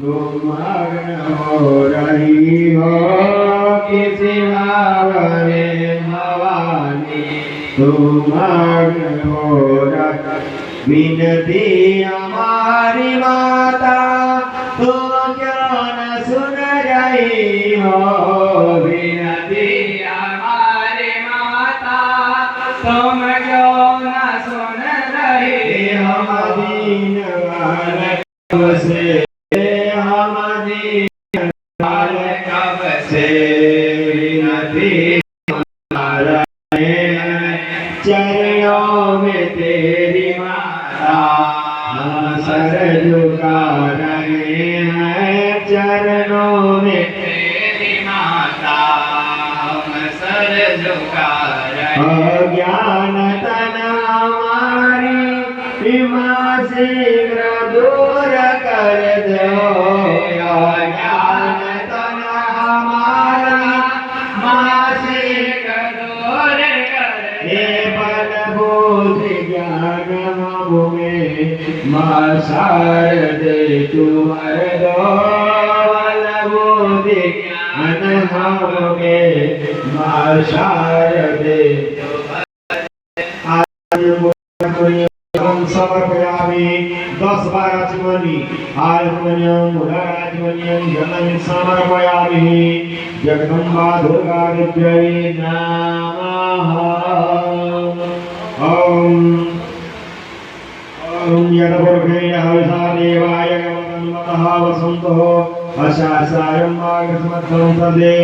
तुम मग्न हो रही हो किसी भाव में भवानी, तुम मग्न हो रही विनती हमारी माता, तुम क्यों न सुन रही हो विनती हमारी माता, तुम क्यों न सुन रही हो दीन कब से हम दीन कब से विनती चरणों में तेरी माता, हम सर झुका रहे हैं चरणों में तेरी माता, हम सर झुका रहे ज्ञान तन हमारी माँ शीघ्र दूर कर दो, ज्ञान तन हमारा माँ शीघ्र दूर कर दे, बल बुद्धि ज्ञान में माँ शारदे तुमर दो, बल बुद्धि ज्ञान हमें माँ शारदे समर्पयामि 10-12 चिमनी हार्मोनियम मुद्राराजमनियम जनम समर्पयामि जगदम्बा दुर्गा विद्यै नमः। ओम यदपुरुषेण हविषा देवाय गमनं वसन्तो अशासायं माघसमर्थं तदे